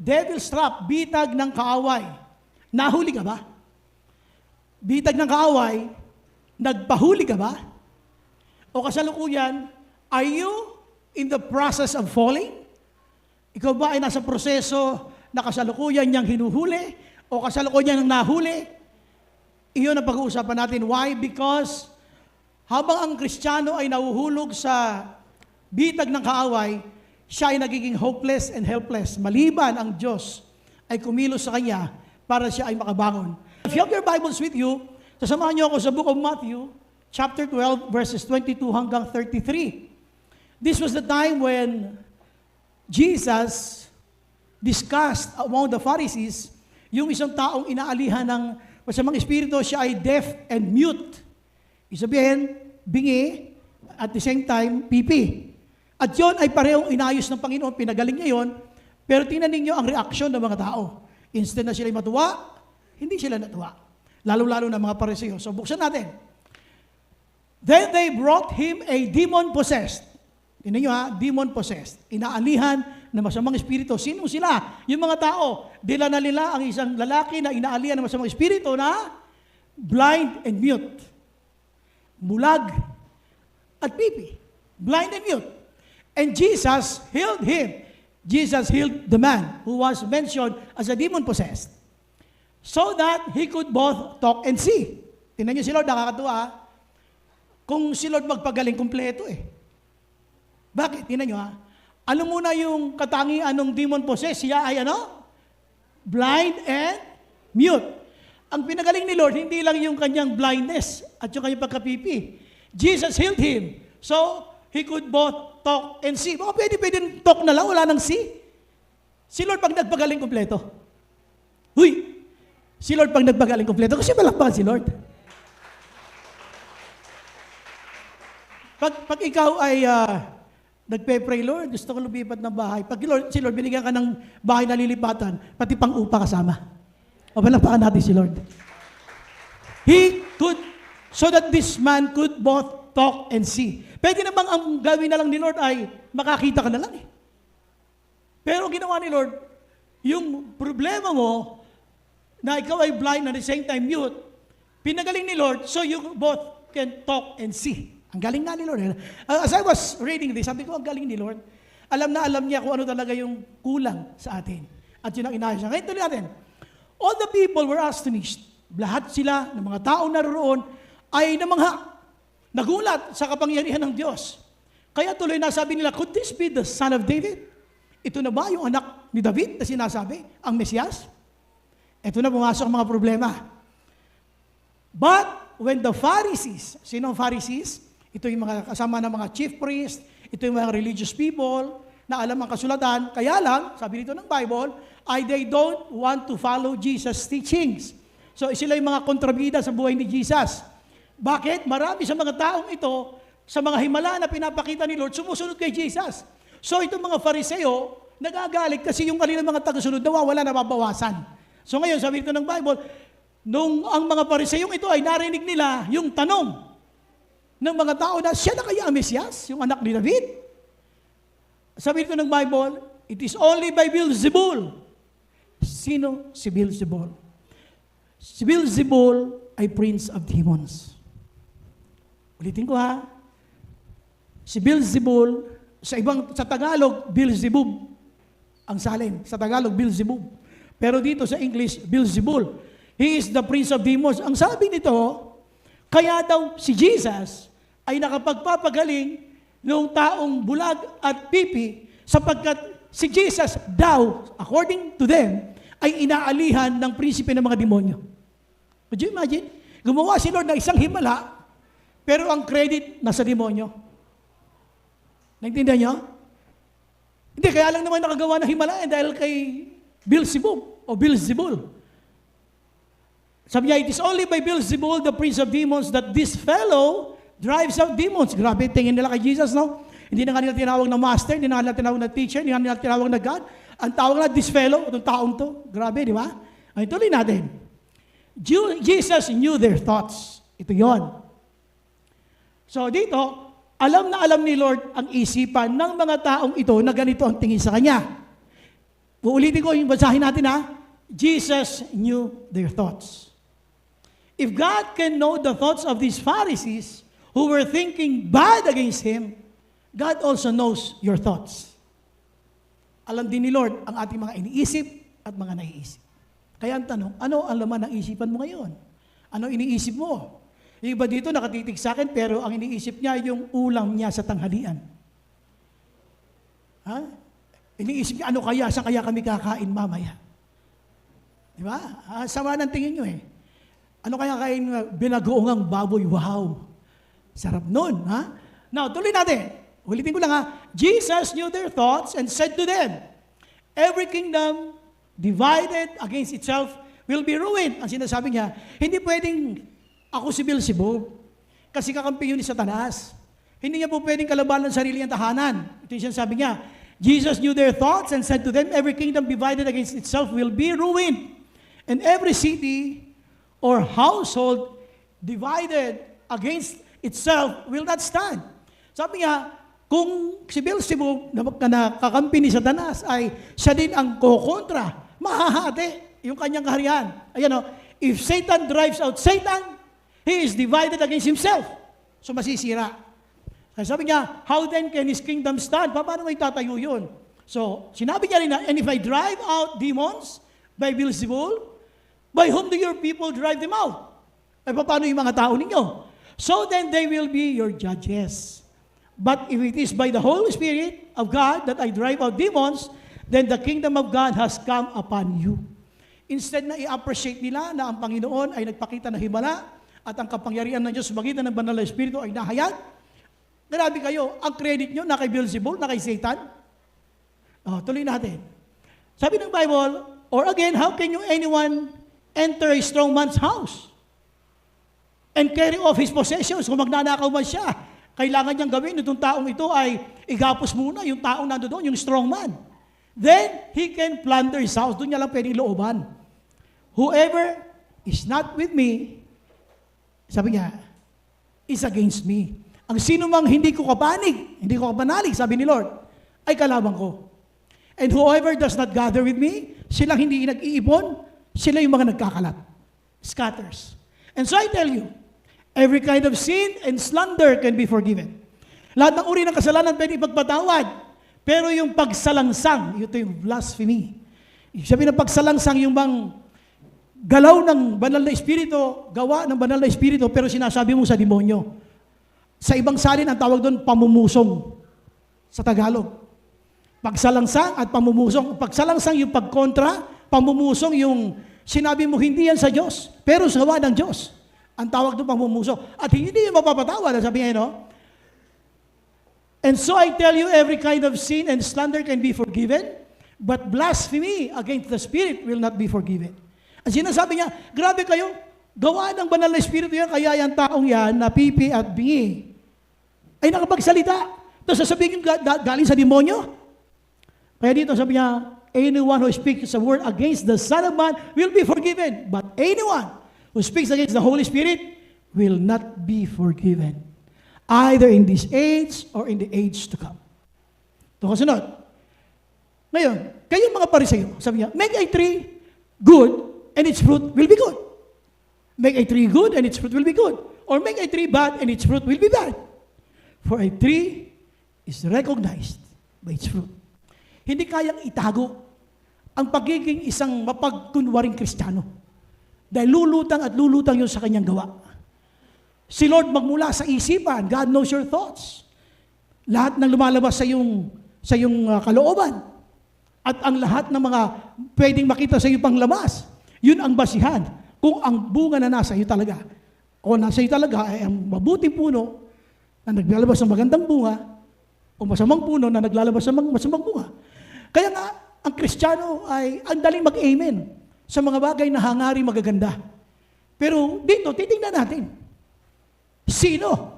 devil's trap, bitag ng kaaway. Nahuli ka ba? Bitag ng kaaway, nagpahuli ka ba? O kasalukuyan, are you in the process of falling? Ikaw ba ay nasa proseso na kasalukuyan niyang hinuhuli? O kasalukuyan niyang nahuli? Iyon ang pag-uusapan natin. Why? Because habang ang Kristiyano ay nahuhulog sa bitag ng kaaway, siya ay nagiging hopeless and helpless. Maliban ang Diyos ay kumilos sa kanya para siya ay makabangon. If you have your Bibles with you, sasamahan niyo ako sa book of Matthew, chapter 12, verses 22 hanggang 33. This was the time when Jesus discussed among the Pharisees yung isang taong inaalihan ng masamang espiritu, siya ay deaf and mute. Isabihin, bingi, at the same time, pipi. At yon ay parehong inayos ng Panginoon, pinagaling niya yon, pero tingnan ninyo ang reaksyon ng mga tao. Instead na sila matuwa, hindi sila natuwa. Lalo-lalo na mga Pariseo. So buksan natin. Then they brought him a demon-possessed. Tingnan nyo ha, demon-possessed. Inaalihan ng masamang espiritu. Sino sila? Yung mga tao. Dila na nila ang isang lalaki na inaalihan ng masamang espiritu na blind and mute. Bulag at pipi. Blind and mute. And Jesus healed him. Jesus healed the man who was mentioned as a demon-possessed so that he could both talk and see. Tingnan niyo si Lord, nakakatuwa. Kung si Lord magpagaling kumpleto eh. Bakit? Tingnan niyo ha. Ano muna yung katangian ng demon-possessed? Siya ay ano? Blind and mute. Ang pinagaling ni Lord, hindi lang yung kanyang blindness at yung kanyang pagkapipi. Jesus healed him. So, he could both talk and see. Baka pwede talk na lang, wala nang see. Si Lord pag nagpagaling kumpleto. Huy! Si Lord pag nagpagaling kumpleto. Kasi malakpan si Lord. Pag ikaw ay nagpe-pray, Lord, gusto ko lumipat ng bahay. Pag si Lord, binigyan ka ng bahay na lilipatan, pati pang upa kasama. O palakpakan natin si Lord. He could, so that this man could both talk and see. Pwede namang ang gawin na lang ni Lord ay makakita ka na lang eh. Pero ginawa ni Lord, yung problema mo na ikaw ay blind at the same time mute, pinagaling ni Lord so you both can talk and see. Ang galing nga ni Lord. As I was reading this, sabi ko, ang galing ni Lord. Alam na alam niya kung ano talaga yung kulang sa atin. At yun ang inayos niya. Ngayon tuloy natin. All the people were astonished. Lahat sila, ng mga tao naroon, ay namangha. Nagulat sa kapangyarihan ng Diyos. Kaya tuloy na sabi nila, could this be the son of David? Ito na ba yung anak ni David na sinasabi? Ang Mesiyas? Ito na pumasok ang mga problema. But when the Pharisees, sino ang Pharisees? Ito yung mga kasama ng mga chief priests, ito yung mga religious people na alam ang kasulatan. Kaya lang, sabi dito ng Bible, they don't want to follow Jesus' teachings. So sila yung mga kontrabida sa buhay ni Jesus. Bakit? Marami sa mga taong ito, sa mga himala na pinapakita ni Lord, sumusunod kay Jesus. So itong mga Fariseo, nagagalit kasi yung kanilang mga tagasunod nawawala, nababawasan. So ngayon, sabi ito ng Bible, nung ang mga Fariseyong ito ay narinig nila yung tanong ng mga tao na siya na kaya ang Mesiyas, yung anak ni David? Sabi ito ng Bible, it is only by Beelzebul. Sino si Beelzebul? Si Beelzebul ay prince of demons. Ulitin ko ha. Si Beelzebul, sa Tagalog, Beelzebub. Ang salin. Sa Tagalog, Beelzebub. Pero dito sa English, Beelzebul. He is the prince of demons. Ang sabi nito, kaya daw si Jesus ay nakapagpapagaling ng taong bulag at pipi sapagkat si Jesus daw, according to them, ay inaalihan ng prinsipe ng mga demonyo. Would you imagine? Gumawa si Lord ng isang himala, pero ang credit nasa demonyo. Naintindihan niyo? Hindi, kaya lang naman nakagawa ng himala dahil kay Beelzebub o Beelzebul. Sabi niya, it is only by Beelzebul, the prince of demons, that this fellow drives out demons. Grabe, tingin nila kay Jesus, no? Hindi na nga nila tinawag na master, hindi na nga nila tinawag na teacher, hindi na nga nila tinawag na God. Ang tawag na, this fellow, itong taong to. Grabe, di ba? Ay, tuloy natin. Jesus knew their thoughts. Ito yon. So dito, alam na alam ni Lord ang isipan ng mga taong ito na ganito ang tingin sa Kanya. Uulitin ko yung basahin natin Jesus knew their thoughts. If God can know the thoughts of these Pharisees who were thinking bad against Him, God also knows your thoughts. Alam din ni Lord ang ating mga iniisip at mga naiisip. Kaya ang tanong, ano ang laman ng isipan mo ngayon? Ano iniisip mo? Yung iba dito nakatitig sa akin, pero ang iniisip niya yung ulam niya sa tanghalian. Iniisip niya, ano kaya, saan kaya kami kakain mamaya? Di ba? Sama ng tingin nyo eh. Ano kaya kain binagoongang baboy? Wow! Sarap nun, Now, tuloy natin. Ulitin ko lang Jesus knew their thoughts and said to them, every kingdom divided against itself will be ruined. Ang sinasabi niya, hindi pwedeng ako si Beelzebub kasi kakampi yun ni Satanas. Hindi niya po pwedeng kalabanan ng sarili niyang tahanan. Ito yung sinasabi niya. Jesus knew their thoughts and said to them, every kingdom divided against itself will be ruined. And every city or household divided against itself will not stand. Sabi niya, kung si Beelzebub na kakampi ni Satanas ay siya din ang kokontra, mahahati yung kanyang kaharian. Ayan if Satan drives out Satan, he is divided against himself. So masisira. Kaya sabi niya, how then can his kingdom stand? Paano may tatayo yun? So, sinabi niya rin and if I drive out demons by Beelzebul, by whom do your people drive them out? Ay paano yung mga tao ninyo? So then they will be your judges. But if it is by the Holy Spirit of God that I drive out demons, then the kingdom of God has come upon you. Instead na i-appreciate nila na ang Panginoon ay nagpakita ng himala at ang kapangyarihan ng Diyos sa magitan ng banal na Espiritu ay nahayag, grabe kayo, ang credit nyo na kay Beelzebul, na kay Satan. Tuloy natin. Sabi ng Bible, or again, how can anyone enter a strong man's house and carry off his possessions? Kung magnanakaw man siya, kailangan niyang gawin itong taong ito ay igapos muna yung taong nando doon, yung strong man. Then, he can plunder his house. Doon niya lang pwedeng looban. Whoever is not with me, sabi niya, is against me. Ang sino mang hindi ko kapanalig, sabi ni Lord, ay kalaban ko. And whoever does not gather with me, silang hindi nag-iipon, sila yung mga nagkakalat. Scatters. And so I tell you, every kind of sin and slander can be forgiven. Lahat ng uri ng kasalanan pwede ipagpatawad. Pero yung pagsalangsang, ito yung blasphemy. Sabi ng pagsalangsang, yung bang galaw ng banal na espiritu, gawa ng banal na espiritu, pero sinasabi mo sa demonyo. Sa ibang salin, ang tawag doon, pamumusong. Sa Tagalog. Pagsalangsang at pamumusong. Pagsalangsang yung pagkontra, pamumusong yung sinabi mo hindi yan sa Diyos, pero sa gawa ng Diyos. Ang tawag doon pamumuso. At hindi yung mapapatawad. Sabi niya, And so I tell you, every kind of sin and slander can be forgiven, but blasphemy against the Spirit will not be forgiven. Ang sinasabi niya, grabe kayo, gawa ng banal na Espiritu yan, kaya yung taong yan na pipi at bingi ay nakapagsalita. Tapos sasabihin galing sa demonyo. Kaya dito sabi niya, anyone who speaks a word against the Son of Man will be forgiven, but anyone who speaks against the Holy Spirit will not be forgiven, either in this age or in the age to come. Ito kasunod. Ngayon, kayong mga Pariseo, sabi niya, make a tree good and its fruit will be good. Make a tree good and its fruit will be good. Or make a tree bad and its fruit will be bad. For a tree is recognized by its fruit. Hindi kayang itago ang pagiging isang mapagkunwaring Kristiyano. Dahil lulutang at lulutang yun sa kanyang gawa. Si Lord magmula sa isipan, God knows your thoughts. Lahat ng lumalabas sa iyong kalooban. At ang lahat ng mga pwedeng makita sa iyong panglabas, yun ang basihan kung ang bunga na nasa iyo talaga. O nasa iyo talaga ay ang mabuting puno na naglalabas ng magandang bunga o masamang puno na naglalabas ng masamang bunga. Kaya nga, ang Kristiyano ay ang daling mag-amen sa mga bagay na hangaring magaganda. Pero dito, titingnan natin. Sino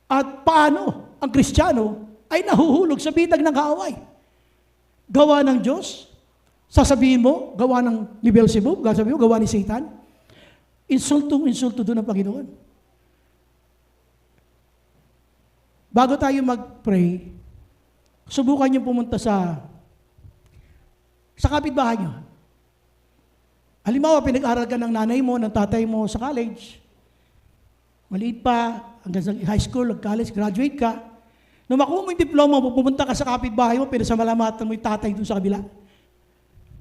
at paano ang Kristiyano ay nahuhulog sa bitag ng kaaway? Gawa ng Diyos? Sasabihin mo, gawa ng ni Beelzebub? Sasabihin mo, gawa ni Satan? Insulto doon ng Panginoon. Bago tayo mag-pray, subukan niyo pumunta sa sa kapitbahay nyo. Halimbawa, pinag-aral ka ng nanay mo, ng tatay mo sa college. Maliit pa, hanggang sa high school, college, graduate ka. Nung makuha mo yung diploma mo, pupunta ka sa kapitbahay mo, pero sa malamatan mo yung tatay doon sa kabila.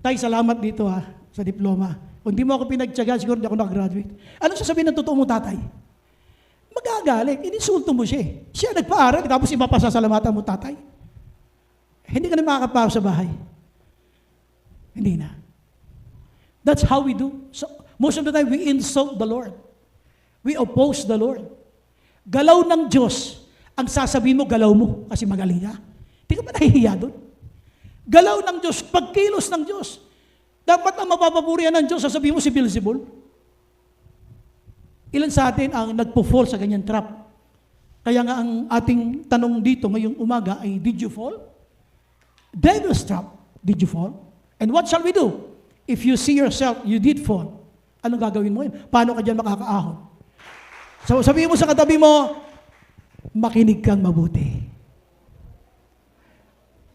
Tay, salamat dito sa diploma. Kung di mo ako pinagtyaga, siguro di ako nakagraduate. Ano sasabihin ng totoo mo, tatay? Magagalit, ininsulto mo siya. Siya nagpaaral, tapos iba pa sasalamatan mo, tatay. Hindi ka na makakapasok sa bahay. Hindi na. That's how we do. So, most of the time, we insult the Lord. We oppose the Lord. Galaw ng Diyos, ang sasabihin mo, galaw mo, kasi magaling ka. Hindi ka ba nahihiya doon? Galaw ng Diyos, pagkilos ng Diyos. Dapat ang mapapapurihan ng Diyos, sasabihin mo si Beelzebul. Ilan sa atin ang nagpo-fall sa ganyan trap? Kaya nga ang ating tanong dito ngayong umaga ay, did you fall? Devil's trap. Did you fall? And what shall we do? If you see yourself, you did fall. Anong gagawin mo yun? Paano ka dyan makakaahon? So sabihin mo sa katabi mo, makinig kang mabuti.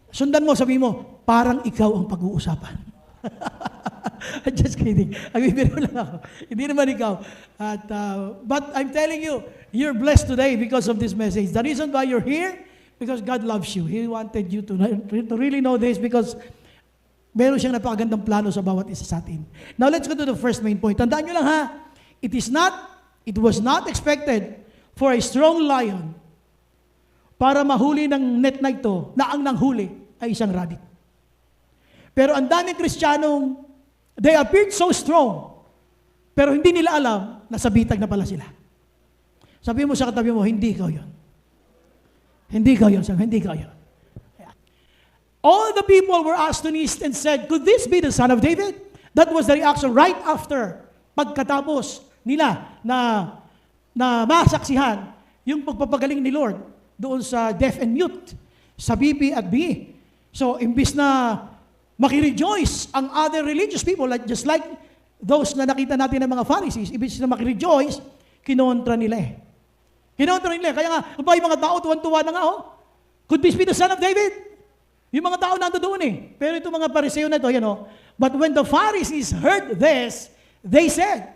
Sundan mo, sabihin mo, parang ikaw ang pag-uusapan. Just kidding. Nagbibiro lang ako. Hindi naman ikaw. But I'm telling you, you're blessed today because of this message. The reason why you're here, because God loves you. He wanted you to really know this because meron siyang napakagandang plano sa bawat isa sa atin. Now let's go to the first main point. Tandaan nyo lang ha, it was not expected for a strong lion para mahuli ng net na ito na ang nanghuli ay isang rabbit. Pero ang daming Kristiyanong, they appeared so strong, pero hindi nila alam na sabitag na pala sila. Sabihin mo sa katabi mo, hindi ikaw yun. Hindi ikaw yun. Hindi ikaw yun. All the people were astonished and said, could this be the son of David? That was the reaction right after, pagkatapos nila na masaksihan yung pagpapagaling ni Lord doon sa deaf and mute, sa BP at BE. So, imbis na makirejoice ang other religious people, just like those na nakita natin ng mga Pharisees, imbis na makirejoice, kinontra nila eh. Kinontra nila. Kaya nga, yung mga tao, tuwan-tuwa na nga, could this be the son of David? Yung mga tao nando doon eh. Pero itong mga Pariseo na ito, But when the Pharisees heard this, they said,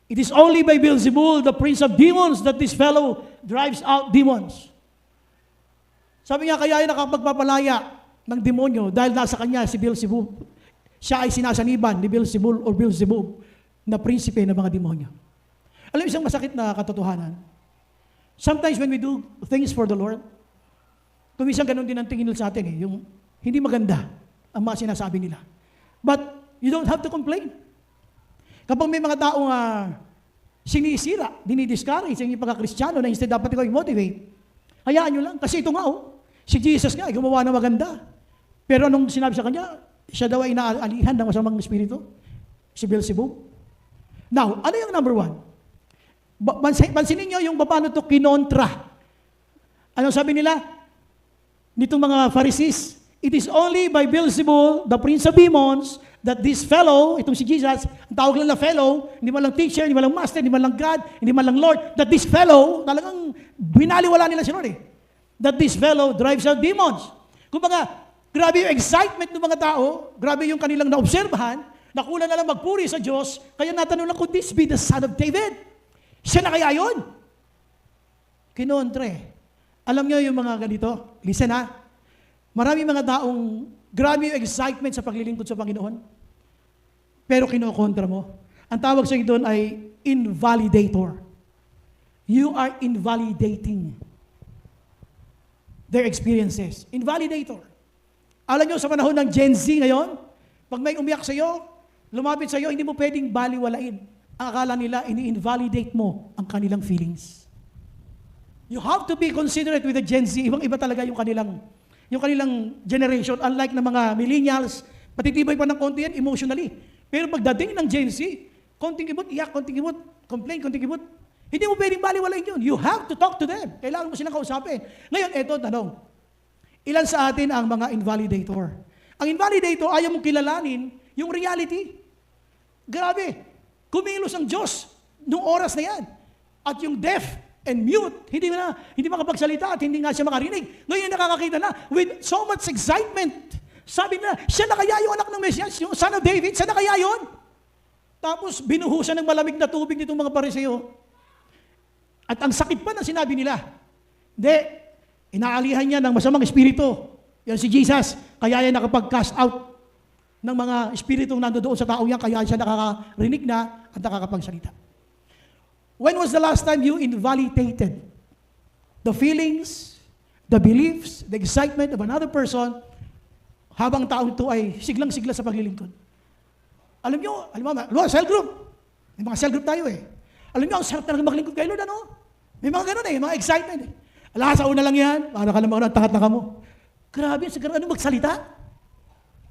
it is only by Beelzebul, the prince of demons, that this fellow drives out demons. Sabi niya, kaya nakapagpapalaya ng demonyo dahil nasa kanya si Beelzebul. Siya ay sinasaniban ni Beelzebul o Beelzebub na prinsipe ng mga demonyo. Alam mo isang masakit na katotohanan? Sometimes when we do things for the Lord, kumisang ganun din ang tingin nila sa atin yung hindi maganda ang mga sinasabi nila. But you don't have to complain. Kapag may mga taong sinisira, dinidiscourage ang pagka-Kristiyano na instead dapat ikaw i-motivate, hayaan nyo lang. Kasi ito nga si Jesus nga, gumawa ng maganda. Pero anong sinabi sa kanya, siya daw ay inaalihan ng masamang espiritu, si Beelzebub. Now, ano yung number one? Pansinin nyo yung paano ito kinontra. Ano sabi nila? Nitong mga Pharisees, it is only by Beelzebul, the prince of demons, that this fellow, itong si Jesus, ang tawag lang na fellow, hindi man lang teacher, hindi man lang master, hindi man lang God, hindi man lang Lord, that this fellow, talagang binaliwala nila si Lord that this fellow drives out demons. Kumbaga, grabe yung excitement ng mga tao, grabe yung kanilang naobserbahan, nakulang na lang magpuri sa Diyos, kaya natanong lang, could this be the son of David? Siya na kaya yun? Kinontre. Alam niyo yung mga ganito? Listen Marami mga taong grabe yung excitement sa paglilingkod sa Panginoon. Pero kinokontra mo. Ang tawag sa doon ay invalidator. You are invalidating their experiences. Invalidator. Alam niyo sa panahon ng Gen Z ngayon, pag may umiyak sa iyo, lumapit sa iyo, hindi mo pwedeng baliwalain. Ang akala nila, ini-invalidate mo ang kanilang feelings. You have to be considerate with the Gen Z. Ibang-iba talaga yung kanilang generation. Unlike ng mga millennials, patitibay pa ng konti yan emotionally. Pero pagdating ng Gen Z, konting ibot, iyak, konting ibot, complain, konting ibot. Hindi mo pwedeng baliwalain yun. You have to talk to them. Kailangan mo silang kausapin. Ngayon, eto, tanong. Ilan sa atin ang mga invalidator? Ang invalidator, ayaw mong kilalanin yung reality. Grabe. Kumilos ang Diyos nung oras na yan. At yung deaf and mute, hindi makapagsalita at hindi nga siya makarinig. Ngayon nakakakita na with so much excitement Sabi na, siya na kaya yung anak ng Mesias, yung son of David, siya na kaya yun? Tapos binuhusan ng malamig na tubig nitong mga Pariseo. At ang sakit pa na sinabi nila, hindi, inaalihan niya ng masamang espiritu. Yan si Jesus, kaya yan nakapag-cast out ng mga espiritong nandoon sa tao yan, kaya siya nakakarinig na at nakakapagsalita. When was the last time you invalidated the feelings, the beliefs, the excitement of another person habang taong ito ay siglang-sigla sa paglilingkod? Alam mo, cell group. May mga cell group tayo eh. Alam niyo, ang sarap talaga maglingkod kay Lord, ano? May mga ganun eh, mga excitement eh. Alas, sa una lang yan, para ka naman takat na ka mo. Grabe, siguro ano magsalita?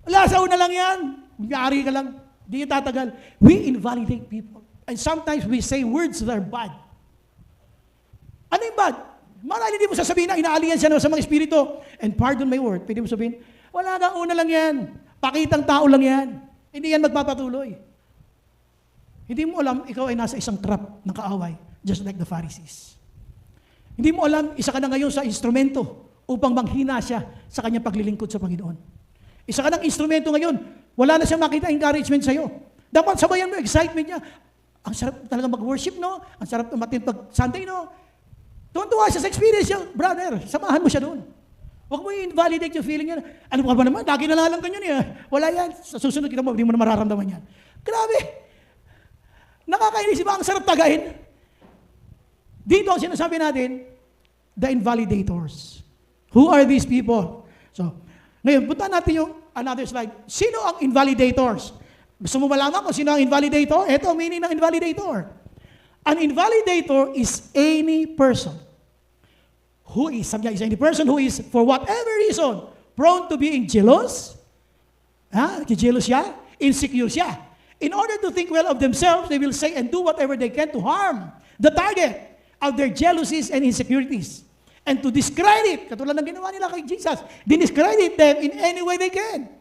Alas, sa una lang yan, magyari ka lang, di tatagal. We invalidate people. And sometimes we say words that are bad. Ano yung bad? Marahil hindi mo sasabihin na inaalihan siya sa mga espiritu. And pardon my word, pwede mo sabihin, wala kang una lang yan. Pakitang tao lang yan. Hindi yan magpapatuloy. Hindi mo alam, ikaw ay nasa isang trap ng kaaway, just like the Pharisees. Hindi mo alam, isa ka na ngayon sa instrumento upang manghina siya sa kanyang paglilingkod sa Panginoon. Isa ka ng instrumento ngayon, wala na siyang makita encouragement sa'yo. Dapat sabayan mo excitement niya. Ang sarap talaga mag-worship, no? Ang sarap umatin pag Sunday, no? Tuwan-tuwa siya sa experience niya, brother. Samahan mo siya doon. Huwag mo i-invalidate yung feeling niya. Ano ka ba naman? Lagi na lang ganyan eh. Wala yan. Sa susunod kita mo, hindi mo na mararamdaman yan. Grabe. Nakakainis ba? Ang sarap tagayin. Dito ang sinasabi natin, the invalidators. Who are these people? So, ngayon, punta natin yung another slide. Sino ang invalidators? Gusto mo malaman kung sino ang invalidator? Ito ang meaning ng invalidator. An invalidator is any person who is, sabi niya, is any person who is, for whatever reason, prone to being jealous, jealous siya, insecure siya. In order to think well of themselves, they will say and do whatever they can to harm the target of their jealousies and insecurities. And to discredit, katulad ng ginawa nila kay Jesus, discredit them in any way they can.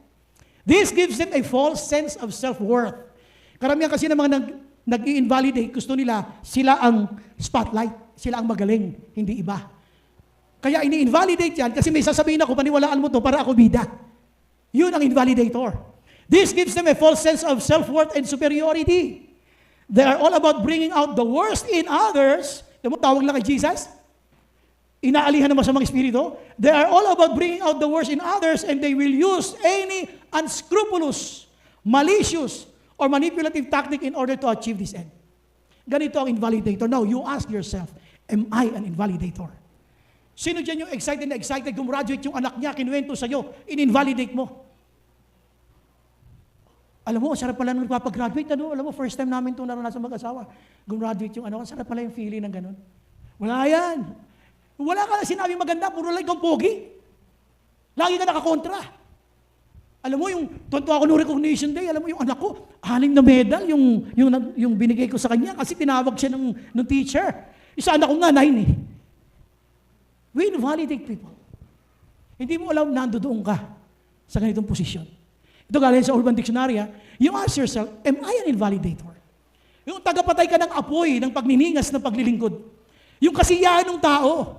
This gives them a false sense of self-worth. Karamihan kasi ng mga nag-i-invalidate, gusto nila, sila ang spotlight, sila ang magaling, hindi iba. Kaya ini-invalidate yan kasi may sasabihin ako, paniwalaan mo to para ako bida. Yun ang invalidator. This gives them a false sense of self-worth and superiority. They are all about bringing out the worst in others. Tawag lang kay Jesus. Inaalihan naman sa mga espiritu. They are all about bringing out the worst in others and they will use any unscrupulous, malicious, or manipulative tactic in order to achieve this end. Ganito ang invalidator. Now, you ask yourself, am I an invalidator? Sino dyan yung excited na excited, gumraduate yung anak niya, kinuwento sa'yo, in-invalidate mo? Alam mo, sarap pala nung nagpapagraduate, ano? Alam mo, first time namin itong naranasan mag-asawa. Gumraduate yung sarap pala yung feeling ng ganun. Wala yan. Wala ka na sinabi maganda, puro lang kang pogi. Lagi ka nakakontra. Alam mo, yung tuntua ko nung recognition day, alam mo, yung anak ko, 6 na medal, yung binigay ko sa kanya, kasi tinawag siya ng teacher. Isa anak ko nga, 9 eh. We invalidate people. Hindi mo alam, nandoon ka sa ganitong posisyon. Ito galing sa Urban Dictionary, you ask yourself, am I an invalidator? Yung tagapatay ka ng apoy, ng pagniningas, ng paglilingkod. Yung kasiyahan ng tao,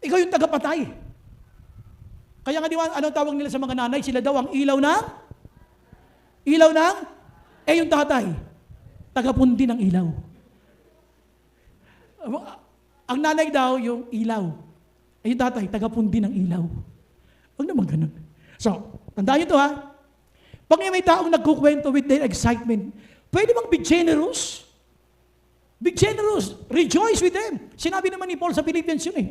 ikaw yung tagapatay. Kaya nga di ba, anong tawag nila sa mga nanay? Sila daw ang ilaw ng? Yung tatay, tagapundi ng ilaw. Ang nanay daw, yung ilaw. Yung tatay, tagapundi ng ilaw. Huwag naman ganun. So, tandaan nyo ito Pag may taong nagkukwento with their excitement, pwede bang be generous? Be generous. Rejoice with them. Sinabi naman ni Paul sa Philippians yun eh.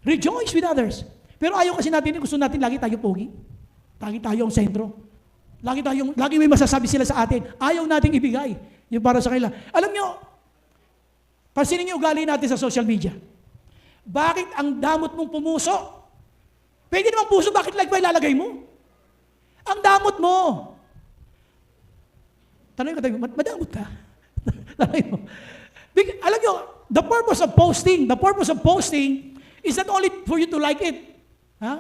Rejoice with others. Pero ayaw kasi natin, gusto natin lagi tayo pogi. Lagi tayo ang sentro. Lagi may masasabi sila sa atin. Ayaw nating ibigay. Yung para sa kanila. Alam nyo, pansinin nyo ugali natin sa social media. Bakit ang damot mong pumuso? Pwede namang puso, bakit like ba ilalagay mo? Ang damot mo. Tanong ko tayo, madamot ka? Alam nyo, the purpose of posting is not only for you to like it,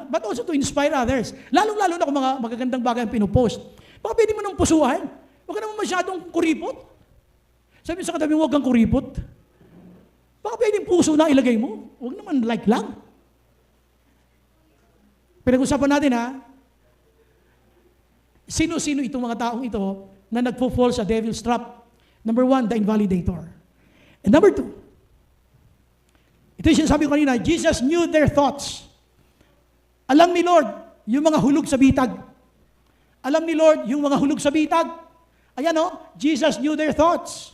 but also to inspire others. Lalong-lalo na kung mga magagandang bagay ang pinupost. Baka pwede mo nang pusuhan. Huwag ka naman masyadong kuripot. Sabi sa katabi mo, huwag kang kuripot. Baka pwedeng puso na ilagay mo. Huwag naman like lang. Pinag-usapan natin Sino-sino itong mga taong ito na nagpo-fall sa devil's trap? Number one, the invalidator. And number two, ito yung sinasabi ko kanina, Jesus knew their thoughts. Alam ni Lord yung mga hulog sa bitag. Alam ni Lord yung mga hulog sa bitag. Ayan Jesus knew their thoughts.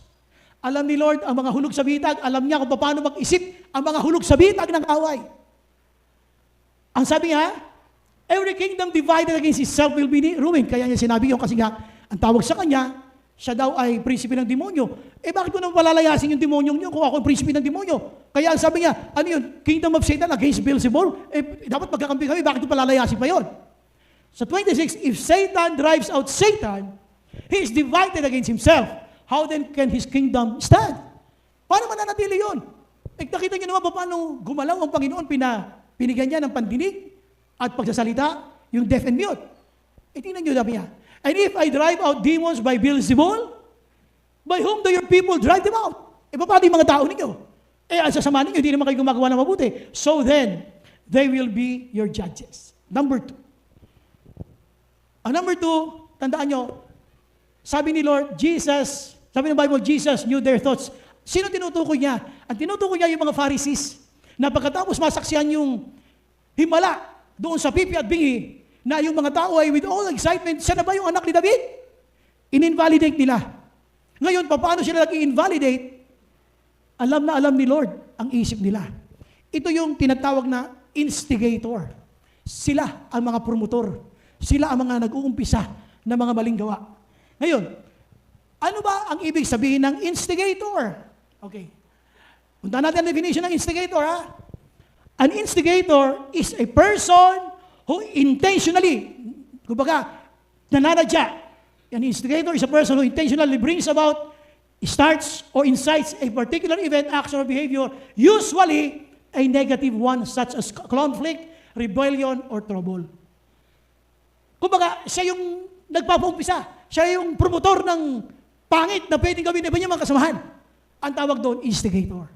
Alam ni Lord ang mga hulog sa bitag. Alam niya kung paano mag-isip ang mga hulog sa bitag ng away. Ang sabi nga, every kingdom divided against itself will be ruined. Kaya niya sinabi yun kasi nga, ang tawag sa kanya, siya daw ay prinsipe ng demonyo. Bakit ko naman palalayasin yung demonyong yun kung ako ang prinsipe ng demonyo? Kaya ang sabi niya, ano yun? Kingdom of Satan against Beelzebul? Dapat magkakampi kami, bakit ko palalayasin pa yun? Sa 26, if Satan drives out Satan, he is divided against himself. How then can his kingdom stand? Paano mananatili yun? Nakita niyo naman paano gumalaw ang Panginoon, pinigyan niya ng pandinig at pagsasalita, yung deaf and mute. Tingnan niyo sabi niya, and if I drive out demons by Beelzebul, by whom do your people drive them out? Paano yung mga tao ninyo? Ang sasama ninyo, hindi naman kayo gumagawa ng mabuti. So then, they will be your judges. Number two. Ang number two, tandaan nyo, sabi ni Lord, sabi ng Bible, Jesus knew their thoughts. Sino tinutukoy niya? Ang tinutukoy niya yung mga Pharisees, na pagkatapos masaksihan yung himala doon sa pipi at bingi, na yung mga tao ay with all excitement, siya na ba yung anak ni David? In-invalidate nila. Ngayon, paano sila nag-i-invalidate? Alam na alam ni Lord ang isip nila. Ito yung tinatawag na instigator. Sila ang mga promotor. Sila ang mga nag-uumpisa ng mga maling gawa. Ngayon, ano ba ang ibig sabihin ng instigator? Okay. Punta natin ang definition ng instigator, ha? An instigator is a person who intentionally, kumbaga, nananadya. An instigator is a person who intentionally brings about, starts, or incites a particular event, action, or behavior, usually a negative one such as conflict, rebellion, or trouble. Kumbaga, siya yung nagpapaumpisa. Siya yung promotor ng pangit na pwedeng gawin na ba niya mga kasamahan. Ang tawag doon, instigator.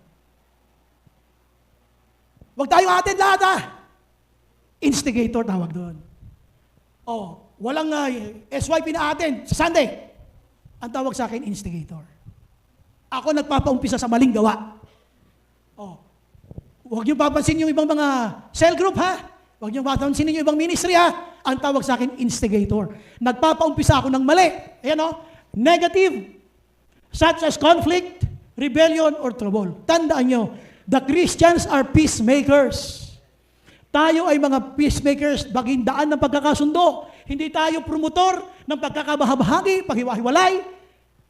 Huwag tayong atin lahat, Instigator tawag doon. Walang SYP na atin sa Sunday. Ang tawag sa akin, instigator. Ako nagpapaumpisa sa maling gawa. Huwag niyo papansin yung ibang mga cell group, ha? Huwag niyo papansin yung ibang ministry, ha? Ang tawag sa akin, instigator. Nagpapaumpisa ako ng mali. Ayan, negative, such as conflict, rebellion, or trouble. Tandaan nyo, the Christians are peacemakers. Tayo ay mga peacemakers, baging daan ng pagkakasundo. Hindi tayo promotor ng pagkakabahabahagi, paghiwa-hiwalay,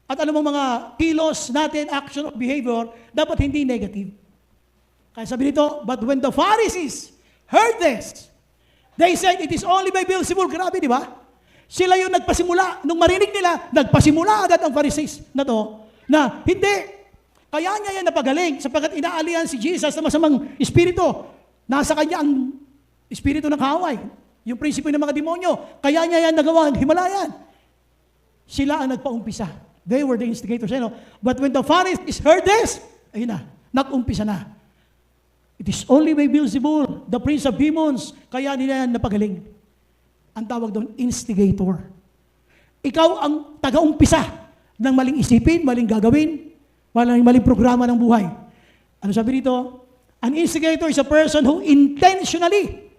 at anumang mga kilos natin, action or behavior, dapat hindi negative. Kaya sabi nito, but when the Pharisees heard this, they said, it is only by Beelzebul. Grabe, di ba? Sila yung nagpasimula. Nung marinig nila, nagpasimula agad ang Pharisees na to, na hindi. Kaya niya yan napagaling, sapagkat inaalihan si Jesus sa masamang espiritu. Nasa kanya ang espiritu ng kaaway, yung prinsipo ng mga demonyo. Kaya niya yan nagawa ang himalayan. Sila ang nagpaumpisa. They were the instigators. But when the Pharisees heard this, ayun na, nag-umpisa na. It is only by Beelzebul, the prince of demons, kaya nila yan napagaling. Ang tawag doon, instigator. Ikaw ang taga-umpisa ng maling isipin, maling gagawin, maling programa ng buhay. Ano sabi dito? An instigator is a person who intentionally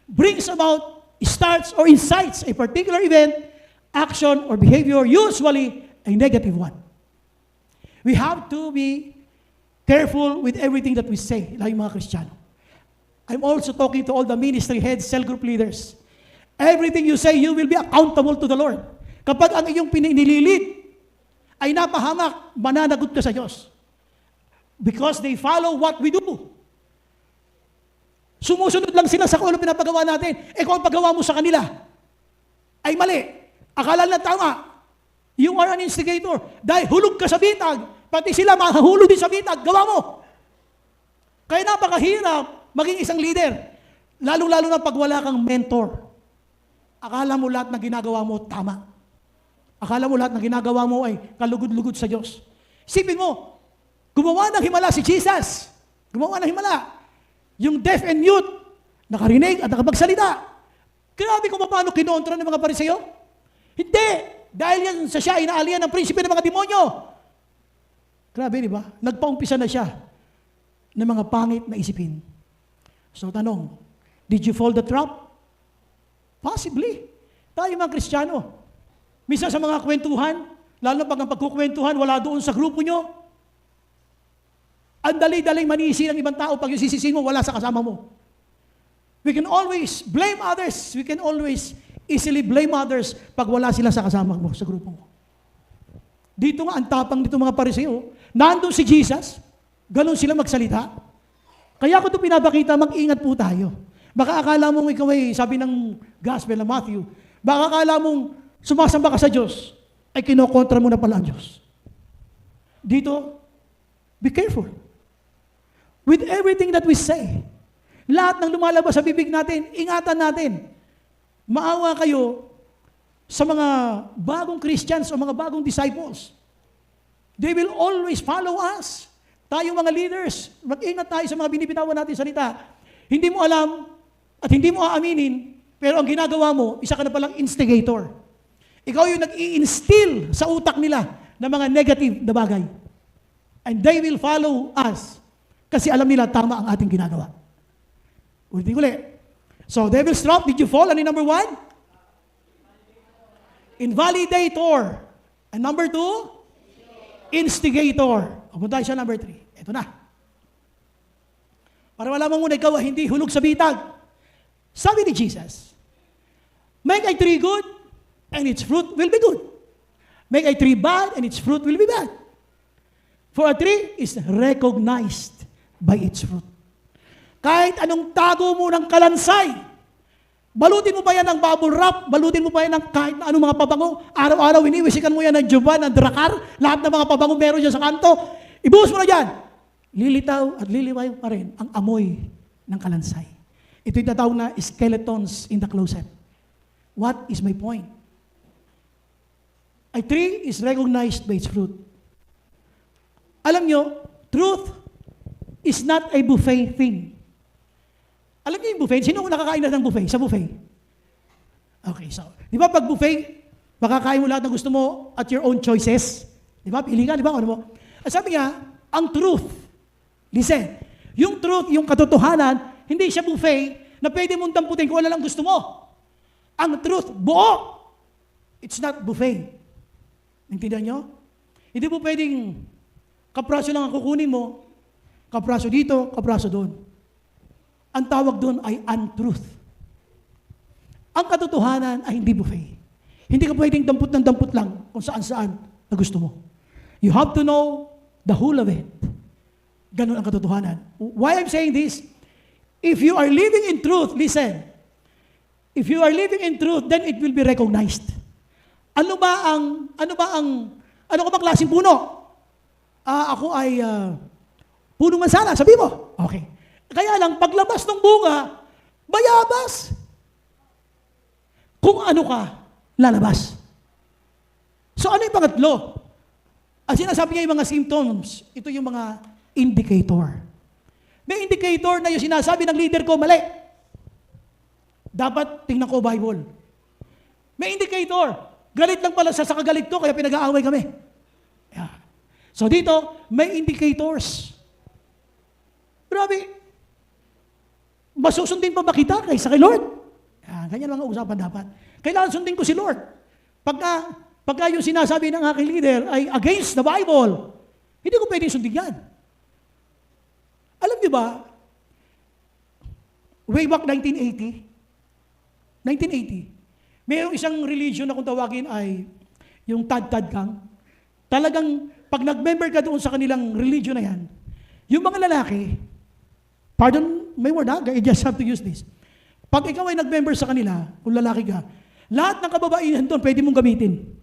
brings about, starts, or incites a particular event, action, or behavior, usually a negative one. We have to be careful with everything that we say, like mga Kristiyano. I'm also talking to all the ministry heads, cell group leaders. Everything you say, you will be accountable to the Lord. Kapag ang iyong pinililid ay napahamak, mananagot ka sa Diyos. Because they follow what we do. Sumusunod lang sila sa kung ano pinapagawa natin. Kung ang paggawa mo sa kanila ay mali, akala na tama, you are an instigator. Dahil hulog ka sa bitag, pati sila mahahulog din sa bitag, gawa mo. Kaya napakahirap maging isang leader. Lalo-lalo na pag wala kang mentor. Akala mo lahat na ginagawa mo tama. Akala mo lahat na ginagawa mo ay kalugod-lugod sa Diyos. Isipin mo, gumawa ng himala si Jesus. Gumawa ng himala. Yung deaf and mute, nakarinig at nakapagsalita. Grabe kung paano kinontra ng mga Pariseo. Hindi! Dahil yan sa siya, inaalihan ng prinsipe ng mga demonyo. Grabe, di ba? Nagpaumpisa na siya ng mga pangit na isipin. So, tanong, did you fall the trap? Possibly. Tayo mga Kristiyano. Minsan sa mga kwentuhan, lalo pag ang pagkukwentuhan, wala doon sa grupo nyo. Ang dali-daling manisi ng ibang tao pag yung sisisin mo, wala sa kasama mo. We can always blame others. We can always easily blame others pag wala sila sa kasama mo, sa grupo mo. Dito nga, ang tapang dito mga Pariseo, nandun si Jesus, ganun sila magsalita. Kaya ko ito pinapakita, mag-ingat po tayo. Baka akala mong ikaw ay, sabi ng Gospel ng Matthew, baka akala mong sumasamba ka sa Diyos, ay kinokontra mo na pala ang Diyos. Dito, be careful. With everything that we say, lahat ng lumalabas sa bibig natin, ingatan natin. Maawa kayo sa mga bagong Christians o mga bagong disciples. They will always follow us. Tayo mga leaders, mag-ingat tayo sa mga binibitawan natin salita. Hindi mo alam at hindi mo aaminin, pero ang ginagawa mo, isa ka na palang instigator. Ikaw yung nag-i-instill sa utak nila ng mga negative na bagay. And they will follow us kasi alam nila tama ang ating ginagawa. Ulitin ko ulit. So, devil's trap, did you fall? Ano yung number 1? Invalidator. And number 2? Instigator. Pupunta tayo sa number 3. Ito na. Para malaman mo na ikaw hindi hulog sa bitag. Sabi ni Jesus, make a tree good, and its fruit will be good. Make a tree bad, and its fruit will be bad. For a tree is recognized by its fruit. Kahit anong tago mo ng kalansay, balutin mo pa yan ng bubble wrap, balutin mo pa yan ng kahit na anong mga pabango, araw-araw iniwisikan mo yan ng juban, ng drakar, lahat ng mga pabango meron dyan sa kanto, ibuhos mo na dyan. Lilitaw at liliwayo pa rin ang amoy ng kalansay. Ito yung tatawag na skeletons in the closet. What is my point? A tree is recognized by its fruit. Alam nyo, truth is not a buffet thing. Alam niyo yung buffet? Sino nakakain na ng buffet? Sa buffet? Okay, so, di ba pag buffet, makakain mo lahat ng gusto mo at your own choices? Di ba? Pili ka, di ba? Ano mo? At sabi nga, ang truth, listen, yung truth, yung katotohanan, hindi siya buffet na pwede mong damputin kung ano lang gusto mo. Ang truth, buo. It's not buffet. Naintindihan nyo? Hindi po pwedeng kapraso lang ang kukunin mo, kapraso dito, kapraso doon. Ang tawag doon ay untruth. Ang katotohanan ay hindi buffet. Hindi ka pwedeng dampot ng dampot lang kung saan-saan na gusto mo. You have to know the whole of it. Ganun ang katotohanan. Why I'm saying this? If you are living in truth, listen. If you are living in truth, then it will be recognized. Ano ka bang klaseng puno? Ako ay punong mansala, sabi mo. Okay. Kaya lang, paglabas ng bunga, bayabas. Kung ano ka, lalabas. So ano yung pangatlo? Ang sinasabi niya yung mga symptoms, ito yung mga indicator. May indicator na yung sinasabi ng leader ko, mali. Dapat tingnan ko Bible. May indicator. Galit lang pala sa kagalit ko, kaya pinag-aaway kami. Yeah. So dito, may indicators. Grabe. Masusundin pa ba kita kaysa kay Lord? Ganyan mga usapan dapat. Kailangan sundin ko si Lord. Pagka yung sinasabi ng aking leader ay against the Bible, hindi ko pwedeng sundin yan. Alam niyo ba, way back 1980, mayroong isang religion na kung tawagin ay yung Tad Kang. Talagang, pag nag-member ka doon sa kanilang religion na yan, yung mga lalaki, pardon my word I just have to use this. Pag ikaw ay nag-member sa kanila, kung lalaki ka, lahat ng kababaihan doon pwede mong gamitin.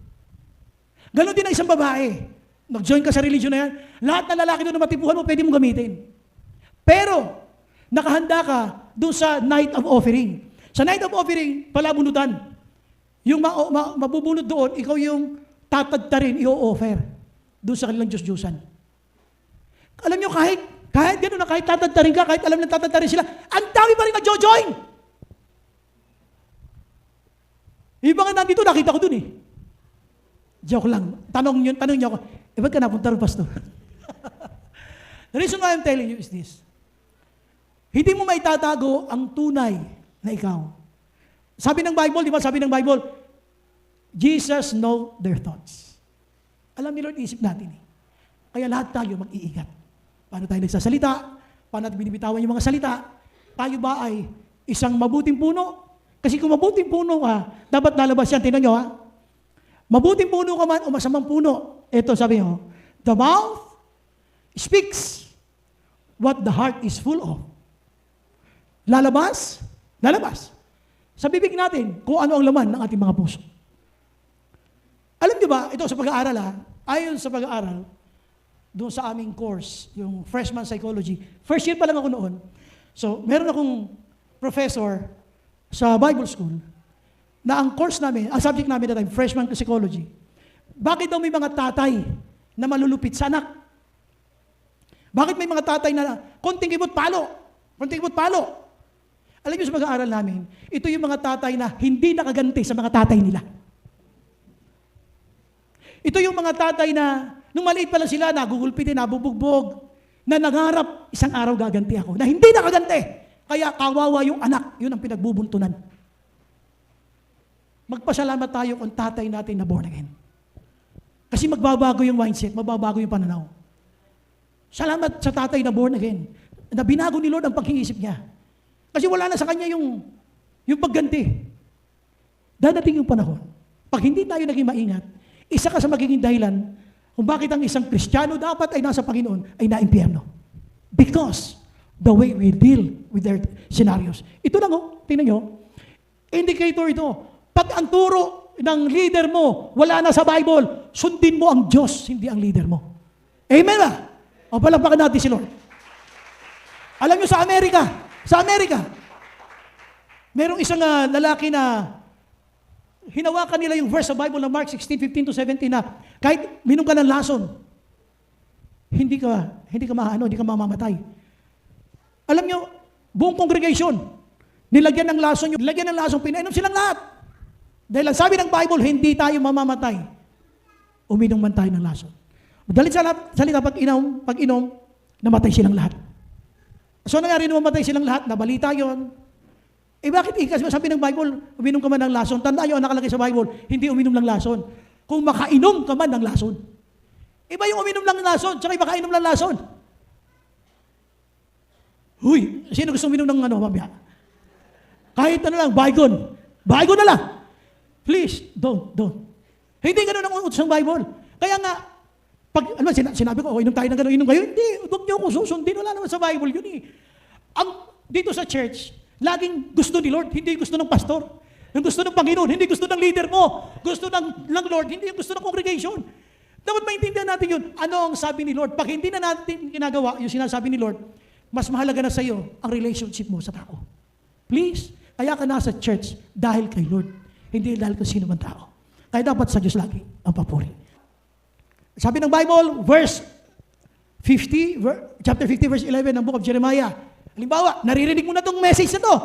Ganon din ang isang babae. Nag-join ka sa religion na yan, lahat ng lalaki doon na matipuhan mo, pwede mong gamitin. Pero, nakahanda ka doon sa night of offering. Sa night of offering, palabunutan. Yung mabubunod doon, ikaw yung tatadtarin, i-offer doon sa kanilang Diyos-Diyosan. Alam nyo, kahit gano'n na, kahit tatadtarin ka, kahit alam na tatadtarin sila, ang dami pa rin nag-join. Yung mga nandito, nakita ko dun eh. Joke lang. Tanong niyo ako, ba't ka napunta rin, Pastor? The reason why I'm telling you is this. Hindi mo maitatago ang tunay na ikaw. Sabi ng Bible, di ba? Sabi ng Bible, Jesus know their thoughts. Alam ni Lord, isip natin eh. Kaya lahat tayo mag-iingat. Paano tayo nagsasalita? Paano natin binibitawan yung mga salita? Tayo ba ay isang mabuting puno? Kasi kung mabuting puno ka, dapat lalabas yan. Tingnan nyo ha. Mabuting puno ka man o masamang puno. Ito sabi nyo, the mouth speaks what the heart is full of. Lalabas? Lalabas. Sa bibig natin, kung ano ang laman ng ating mga puso. Alam niyo ba, ito sa pag-aaral ayon sa pag-aaral, doon sa aming course, yung freshman psychology, first year pa lang ako noon. So, meron akong professor sa Bible school na ang course namin, ang subject namin that time, freshman psychology. Bakit daw may mga tatay na malulupit sa anak? Bakit may mga tatay na konting kibot palo? Konting kibot palo? Alam niyo sa pag-aaral namin, ito yung mga tatay na hindi nakaganti sa mga tatay nila. Ito yung mga tatay na, nung maliit pa lang sila, nagugulpitin, nabubugbog, na nangarap, isang araw gaganti ako, na hindi nakaganti. Kaya kawawa yung anak, yun ang pinagbubuntunan. Magpasalamat tayo kung tatay natin na born again. Kasi magbabago yung mindset, magbabago yung pananaw. Salamat sa tatay na born again, na binago ni Lord ang pag-iisip niya. Kasi wala na sa kanya yung pagganti. Dadating yung panahon, pag hindi tayo naging maingat, isa ka sa magiging dahilan kung bakit ang isang Kristiyano dapat ay nasa Panginoon ay naimpyerno. Because the way we deal with their scenarios. Ito lang tingnan nyo, indicator ito. Pag ang turo ng leader mo wala na sa Bible, sundin mo ang Diyos, hindi ang leader mo. Amen ba? O palakpakan natin si Lord. Alam nyo sa Amerika, merong isang lalaki na hinawakan nila yung verse sa Bible na Mark 16:15 to 17 na kahit minom ka ng lason, hindi ka mamamatay. Alam nyo, buong congregation, nilagyan ng lason, pinainom silang lahat. Dahil ang sabi ng Bible, hindi tayo mamamatay. Uminom man tayo ng lason. Madalit salita, pag inom, namatay silang lahat. So nangyari na mamatay silang lahat, nabalita yon. Bakit kasi sabi ng Bible, uminom ka man ng lason? Tandaan nyo, nakalagay sa Bible, hindi uminom ng lason. Kung makainom ka man ng lason. Iba yung uminom ng lason, tsaka iba makainom ng lason. Huy, sino gusto uminom ng mamaya? Kahit lang, baygon na lang. Please, don't. Hindi ganun ang utos ng Bible. Kaya nga, sinabi ko, inom tayo ng gano'n, inom kayo. Hindi, huwag niyo ako susundin. Wala naman sa Bible yun eh. Dito sa church, laging gusto ni Lord, hindi gusto ng pastor. Yung gusto ng Panginoon, hindi gusto ng leader mo. Gusto ng Lord, hindi yung gusto ng congregation. Dapat maintindihan natin yun. Ano ang sabi ni Lord? Pag hindi na natin ginagawa yung sinasabi ni Lord, mas mahalaga na sa iyo ang relationship mo sa tao. Please, kaya ka nasa church dahil kay Lord. Hindi dahil kung sino man tao. Kaya dapat sa Diyos lagi ang papuri. Sabi ng Bible, chapter 50, verse 11 ng book of Jeremiah. Halimbawa, naririnig mo na itong message na to.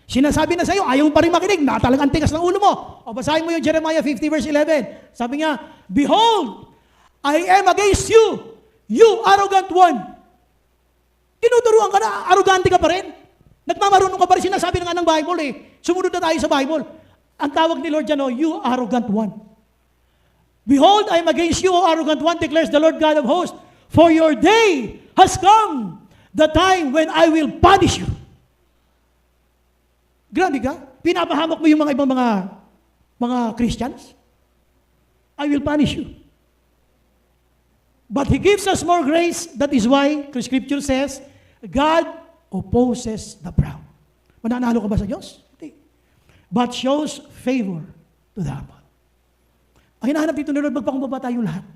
Sinasabi na sa iyo, ayaw mo pa rin makinig, talagang tigas ng ulo mo. O basahin mo yung Jeremiah 50, verse 11. Sabi niya, behold, I am against you, you arrogant one. Tinuturuan ka na, arrogante ka pa rin. Nagmamarunong ka pa rin, sinasabi ng Bible eh. Sumunod na tayo sa Bible. Ang tawag ni Lord dyan, you arrogant one. Behold, I am against you, O arrogant one, declares the Lord God of hosts. For your day has come, the time when I will punish you. Grabe ka? Pinapahamak mo yung mga ibang mga Christians? I will punish you. But He gives us more grace. That is why, the Scripture says, God opposes the proud. Mananalo ka ba sa Diyos? Hindi. But shows favor to the humble. Ang hinahanap dito ni Lord, magpakumbaba tayo lahat.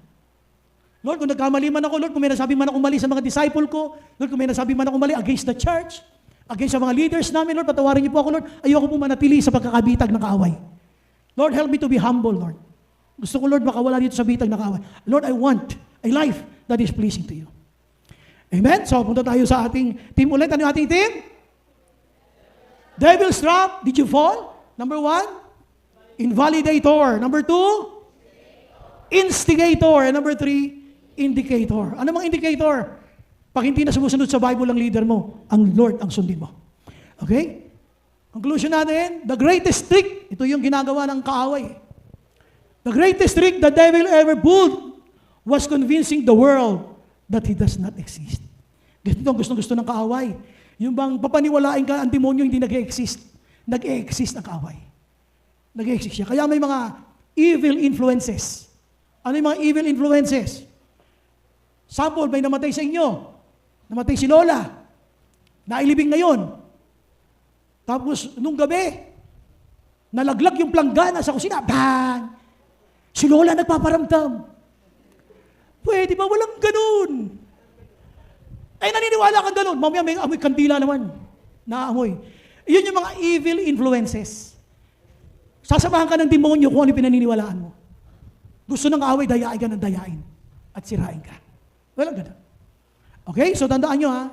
Lord, kung nagkamali man ako, Lord, kung may nasabi man ako mali sa mga disciple ko, Lord, kung may nasabi man ako mali against the church, against sa mga leaders namin, Lord, patawarin niyo po ako, Lord. Ayoko po manatili sa pagkakabitag ng kaaway. Lord, help me to be humble, Lord. Gusto ko, Lord, makawala dito sa bitag ng kaaway. Lord, I want a life that is pleasing to you. Amen? So, punta tayo sa ating team ulit. Ano yung ating team? Devil's trap. Did you fall? Number 1, invalidator. Number 2, instigator. And number 3, indicator. Ano mang indicator? Pag hindi na sumusunod sa Bible ang leader mo, ang Lord ang sundin mo. Okay? Conclusion natin, the greatest trick, ito yung ginagawa ng kaaway. The greatest trick the devil ever pulled was convincing the world that he does not exist. Ganito ang gustong-gusto ng kaaway. Yung bang papaniwalain ka, ang demonyo hindi nag-e-exist. Nag-e-exist ang kaaway. Nag-e-exist siya. Kaya may mga evil influences. Ano yung mga evil influences? Sample, may namatay sa inyo. Namatay si Lola. Nailibing ngayon. Tapos, nung gabi, nalaglag yung planggana sa kusina. Bang! Si Lola nagpaparamdam. Pwede ba? Walang ganun. Ay, naniniwala kang ganun. Mamaya may amoy kandila naman. Naamoy. Yun yung mga evil influences. Sasamahan ka ng demonyo kung ano yung pinaniniwalaan mo. Gusto ng away, dayain ka ng dayain. At sirain ka. Walang ganun. Okay? So, tandaan nyo ha.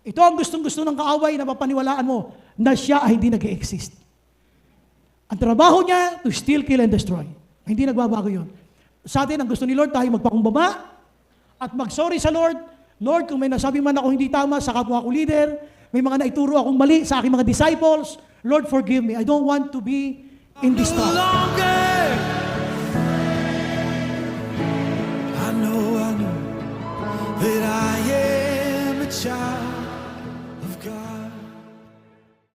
Ito ang gustong-gusto ng kaaway na mapaniwalaan mo na siya ay hindi nag-e-exist. Ang trabaho niya, to steal, kill, and destroy. Hindi nagbabago yun. Sa atin, ang gusto ni Lord, tayo magpakumbaba at mag-sorry sa Lord. Lord, kung may nasabi man ako hindi tama sa kapwa ko leader, may mga naituro akong mali sa aking mga disciples, Lord, forgive me. I don't want to be in this trouble.